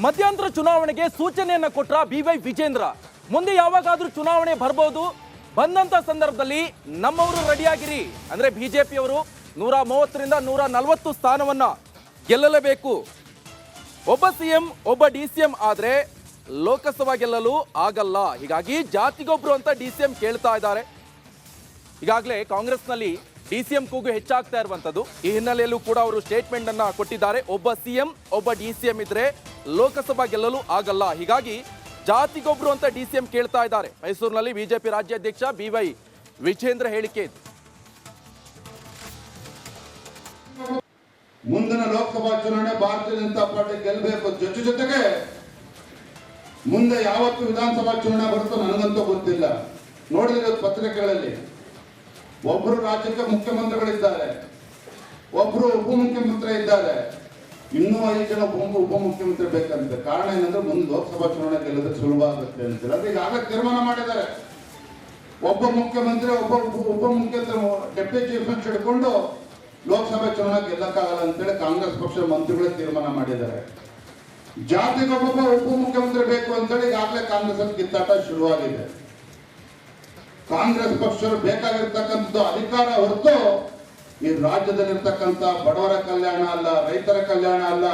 ಮಧ್ಯಂತರ ಚುನಾವಣೆಗೆ ಸೂಚನೆಯನ್ನ ಕೊಟ್ರ ಬಿವೈ ವಿಜೇಂದ್ರ. ಮುಂದೆ ಯಾವಾಗಾದ್ರೂ ಚುನಾವಣೆ ಬರ್ಬೋದು, ಬಂದಂತ ಸಂದರ್ಭದಲ್ಲಿ ನಮ್ಮವರು ರೆಡಿಯಾಗಿರಿ ಅಂದ್ರೆ ಬಿಜೆಪಿಯವರು 130ರಿಂದ 140 ಸ್ಥಾನವನ್ನ ಗೆಲ್ಲಲೇಬೇಕು. ಒಬ್ಬ ಸಿಎಂ ಒಬ್ಬ ಡಿಸಿಎಂ ಆದ್ರೆ ಲೋಕಸಭಾ ಗೆಲ್ಲಲು ಆಗಲ್ಲ. ಹೀಗಾಗಿ ಜಾತಿಗೊಬ್ರು ಅಂತ ಡಿಸಿಎಂ ಕೇಳ್ತಾ ಇದ್ದಾರೆ. ಈಗಾಗಲೇ ಕಾಂಗ್ರೆಸ್ನಲ್ಲಿ ಡಿಸಿಎಂ ಕೂಗು ಹೆಚ್ಚಾಗ್ತಾ ಇರುವಂತದ್ದು. ಈ ಹಿನ್ನೆಲೆಯಲ್ಲೂ ಕೂಡ ಅವರು ಸ್ಟೇಟ್ಮೆಂಟ್ ಅನ್ನ ಕೊಟ್ಟಿದ್ದಾರೆ. ಒಬ್ಬ ಸಿಎಂ ಒಬ್ಬ ಡಿಸಿಎಂ ಇದ್ರೆ ಲೋಕಸಭಾ ಗೆಲ್ಲಲು ಆಗಲ್ಲ. ಹೀಗಾಗಿ ಜಾತಿಗೊಬ್ರು ಅಂತ ಡಿಸಿಎಂ ಕೇಳ್ತಾ ಇದ್ದಾರೆ. ಮೈಸೂರಿನಲ್ಲಿ ಬಿಜೆಪಿ ರಾಜ್ಯಾಧ್ಯಕ್ಷ ಬಿವೈ ವಿಜೇಂದ್ರ ಹೇಳಿಕೆ ಇದೆ. ಮುಂದಿನ ಲೋಕಸಭಾ ಚುನಾವಣೆ ಭಾರತೀಯ ಜನತಾ ಪಾರ್ಟಿ ಗೆಲ್ಲಬೇಕು. ಜೊತೆಗೆ ಮುಂದೆ ಯಾವತ್ತು ವಿಧಾನಸಭಾ ಚುನಾವಣೆ ಬರುತ್ತೋ ನನಗಂತೂ ಗೊತ್ತಿಲ್ಲ. ನೋಡಿದ್ರೆ ಪತ್ರಿಕೆಗಳಲ್ಲಿ ಒಬ್ರು ರಾಜ್ಯಕ್ಕೆ ಮುಖ್ಯಮಂತ್ರಿಗಳಿದ್ದಾರೆ, ಒಬ್ರು ಉಪಮುಖ್ಯಮಂತ್ರಿ ಇದ್ದಾರೆ, ಇನ್ನೂ 5 ಜನ ಉಪಮುಖ್ಯಮಂತ್ರಿ ಬೇಕಂತೆ. ಕಾರಣ ಏನಂದ್ರೆ ಮುಂದೆ ಲೋಕಸಭಾ ಚುನಾವಣೆ ಗೆಲ್ಲೋದಕ್ಕೆ ಸುಲಭ ಆಗುತ್ತೆ ಅಂತಾರೆ. ಅಂದ್ರೆ ಈಗಾಗಲೇ ತೀರ್ಮಾನ ಮಾಡಿದ್ದಾರೆ. ಒಬ್ಬ ಮುಖ್ಯಮಂತ್ರಿ ಒಬ್ಬ ಉಪಮುಖ್ಯಮಂತ್ರಿ ಡೆಪ್ಯೂಟಿ ಚೀಫ್ ಮಿನಿಸ್ಟರ್ ಹಿಡ್ಕೊಂಡು ಲೋಕಸಭೆ ಚುನಾವಣೆ ಗೆಲ್ಲಕ್ಕಾಗಲ್ಲ ಅಂತೇಳಿ ಕಾಂಗ್ರೆಸ್ ಪಕ್ಷದ ಮಂತ್ರಿಗಳೇ ತೀರ್ಮಾನ ಮಾಡಿದ್ದಾರೆ. ಜಾತಿಗೊಬ್ಬೊಬ್ಬ ಉಪಮುಖ್ಯಮಂತ್ರಿ ಬೇಕು ಅಂತೇಳಿ ಈಗಾಗಲೇ ಕಾಂಗ್ರೆಸ್ ಅಲ್ಲಿ ಕಿತ್ತಾಟ ಶುರುವಾಗಿದೆ. ಕಾಂಗ್ರೆಸ್ ಪಕ್ಷರು ಬೇಕಾಗಿರ್ತಕ್ಕಂಥದ್ದು ಅಧಿಕಾರ ಹೊರತು ಈ ರಾಜ್ಯದಲ್ಲಿರ್ತಕ್ಕಂಥ ಬಡವರ ಕಲ್ಯಾಣ ಅಲ್ಲ, ರೈತರ ಕಲ್ಯಾಣ ಅಲ್ಲ,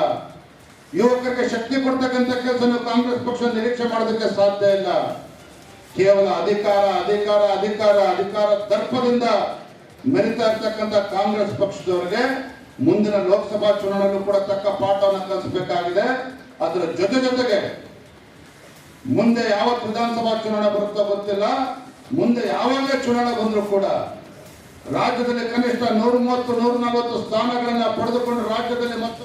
ಯುವಕರಿಗೆ ಶಕ್ತಿ ಕೊಡ್ತಕ್ಕಂಥ ಕೆಲಸ ಕಾಂಗ್ರೆಸ್ ಪಕ್ಷ ನಿರೀಕ್ಷೆ ಮಾಡೋದಕ್ಕೆ ಸಾಧ್ಯ ಇಲ್ಲ. ಕೇವಲ ಅಧಿಕಾರ ಅಧಿಕಾರ ಅಧಿಕಾರ ಅಧಿಕಾರ ದರ್ಪದಿಂದ ಮೆರಿತಾ ಇರ್ತಕ್ಕಂಥ ಕಾಂಗ್ರೆಸ್ ಪಕ್ಷದವರಿಗೆ ಮುಂದಿನ ಲೋಕಸಭಾ ಚುನಾವಣೆಯಲ್ಲೂ ಕೂಡ ತಕ್ಕ ಪಾಠವನ್ನು ಕಲಿಸಬೇಕಾಗಿದೆ. ಅದರ ಜೊತೆಗೆ ಮುಂದೆ ಯಾವತ್ತು ವಿಧಾನಸಭಾ ಚುನಾವಣೆ ಬರುತ್ತೋ ಗೊತ್ತಿಲ್ಲ, ಮುಂದೆ ಯಾವಾಗಲೇ ಚುನಾವಣೆ ಬಂದರೂ ಕೂಡ ರಾಜ್ಯದಲ್ಲಿ ಕನಿಷ್ಠ 130-140 ಸ್ಥಾನಗಳನ್ನ ಪಡೆದುಕೊಂಡು ರಾಜ್ಯದಲ್ಲಿ ಮತ್ತೆ